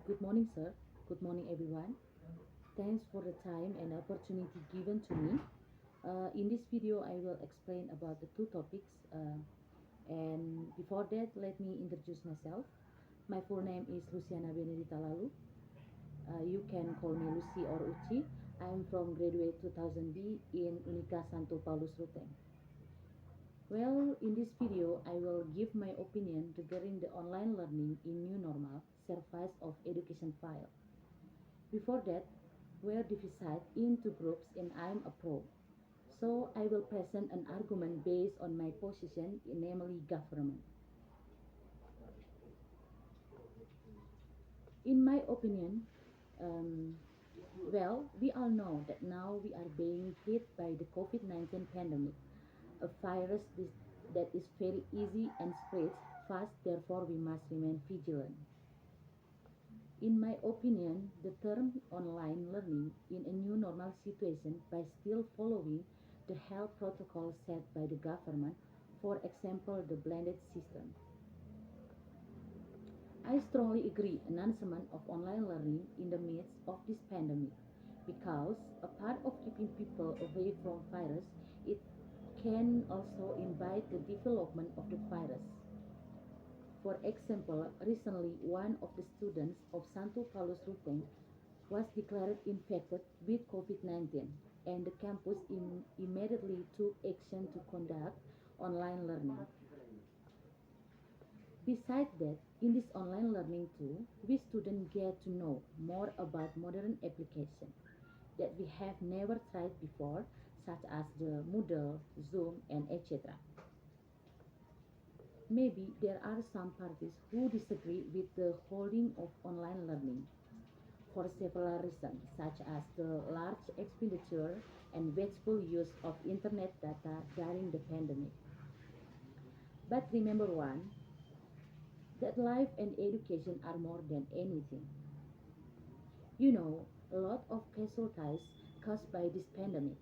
Good morning, sir. Good morning, everyone. Thanks for the time and opportunity given to me. In this video, I will explain about the two topics. And before that, let me introduce myself. My full name is Luciana Benedita Lalu. You can call me Lucy or Uchi. I am from graduate 2000B in Unika Santo Paulus Ruteng. Well, in this video, I will give my opinion regarding the online learning in new normal service of education file. Before that, we're divided into groups and I'm a pro. So I will present an argument based on my position, namely government. In my opinion, um, we all know that now we are being hit by the COVID-19 pandemic, a virus that is very easy and spreads fast, therefore we must remain vigilant. In my opinion, the term online learning in a new normal situation by still following the health protocols set by the government, for example, the blended system. I strongly agree announcement of online learning in the midst of this pandemic because apart of keeping people away from virus, it can also invite the development of the virus. For example, recently one of the students of Santo Paulus Ruteng was declared infected with COVID-19 and the campus immediately took action to conduct online learning. Besides that, in this online learning too, we students get to know more about modern applications that we have never tried before, such as the Moodle, Zoom, and etc. Maybe there are some parties who disagree with the holding of online learning for several reasons, such as the large expenditure and wasteful use of internet data during the pandemic. But remember one, that life and education are more than anything. You know, a lot of casualties caused by this pandemic.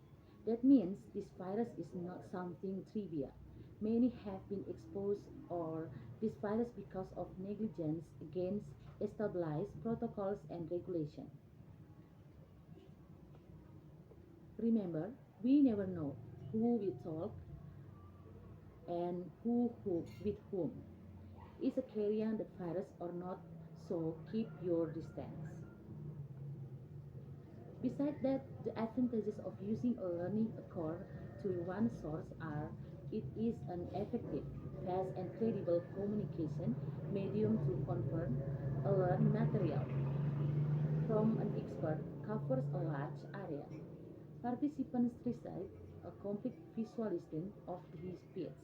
That means this virus is not something trivial. Many have been exposed or this virus because of negligence against established protocols and regulations. Remember, we never know who we talk and who with whom. Is a carrying the virus or not? So keep your distance. Besides that, the advantages of using a learning occur to one source are it is an effective, fast and credible communication medium to confirm a learned material from an expert covers a large area. Participants receive a complete visualization of his speech.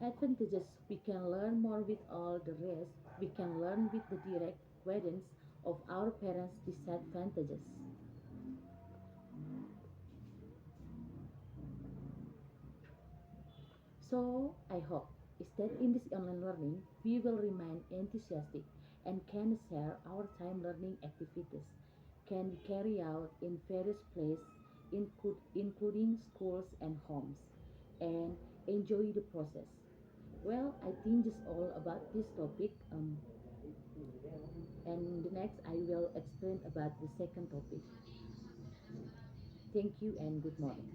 Advantages we can learn more with all the rest, we can learn with the direct guidance of our parents' disadvantages. So I hope is that in this online learning we will remain enthusiastic and can share our time learning activities can be carried out in various places including schools and homes and enjoy the process. Well, I think just all about this topic. And the next I will explain about the second topic. Thank you and good morning.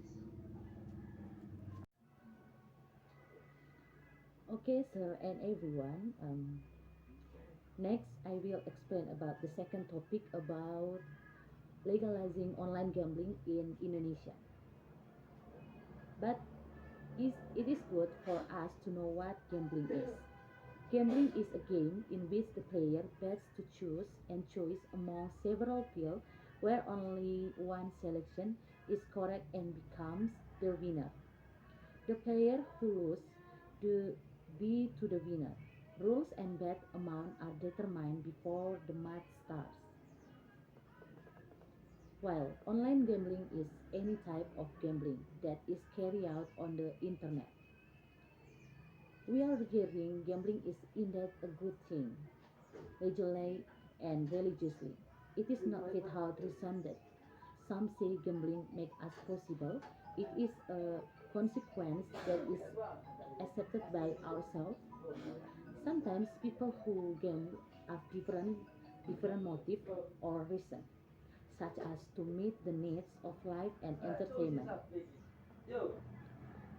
Okay, sir and everyone. Next, I will explain about the second topic about legalizing online gambling in Indonesia. But it is good for us to know what gambling is. Gambling is a game in which the player bets to choose and choose among several fields where only one selection is correct and becomes the winner. The player who loses the be to the winner. Rules and bet amount are determined before the match starts. While online gambling is any type of gambling that is carried out on the internet. We are hearing gambling is indeed a good thing, legally and religiously. It is not without reason that some say gambling makes us possible. It is a consequence that is accepted by ourselves. Sometimes people who gamble have different motive or reason, such as to meet the needs of life and entertainment,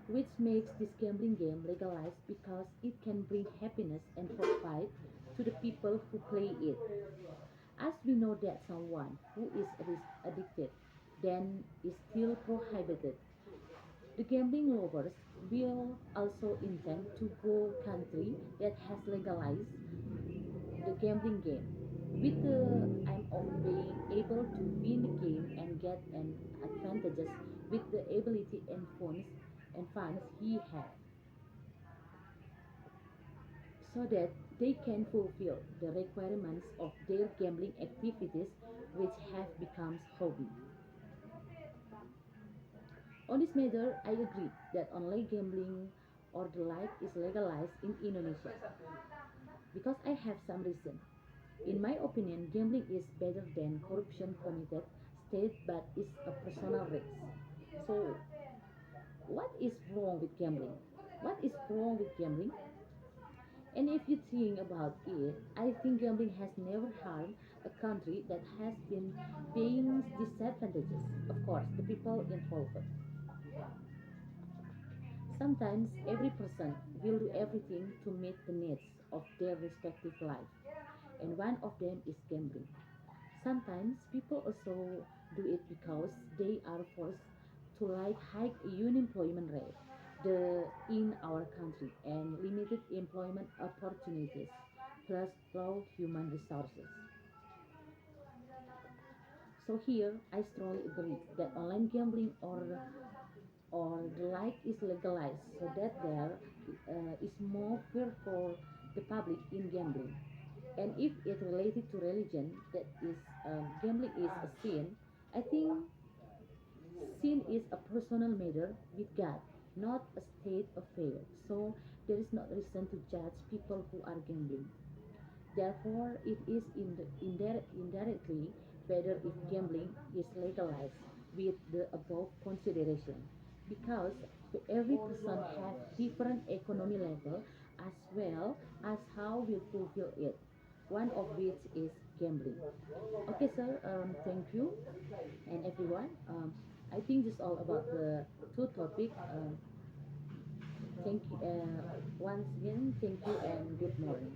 which makes this gambling game legalized because it can bring happiness and profit to the people who play it. As we know that someone who is addicted then is still prohibited, the gambling lovers will also intend to go country that has legalized the gambling game with the aim of being able to win the game and get an advantages with the ability and funds he has so that they can fulfill the requirements of their gambling activities which have become hobby. On this matter, I agree that online gambling or the like is legalized in Indonesia because I have some reason. In my opinion, gambling is better than corruption committed state but is a personal risk. So, what is wrong with gambling? What is wrong with gambling? And if you think about it, I think gambling has never harmed a country that has been paying disadvantages. Of course, the people involved. Sometimes every person will do everything to meet the needs of their respective life, and one of them is gambling. Sometimes people also do it because they are forced to like high unemployment rate the in our country and limited employment opportunities plus low human resources. So here I strongly agree that online gambling or the like is legalized so that there is more fear for the public in gambling. And if it related to religion, that is gambling is a sin, I think sin is a personal matter with God, not a state affair. So there is no reason to judge people who are gambling. Therefore, it is indirectly better if gambling is legalized with the above consideration because every person has different economy level as well as how we fulfill it, one of which is gambling. Okay, sir, thank you and everyone. I think this is all about the two topic. Thank you once again. Thank you and good morning.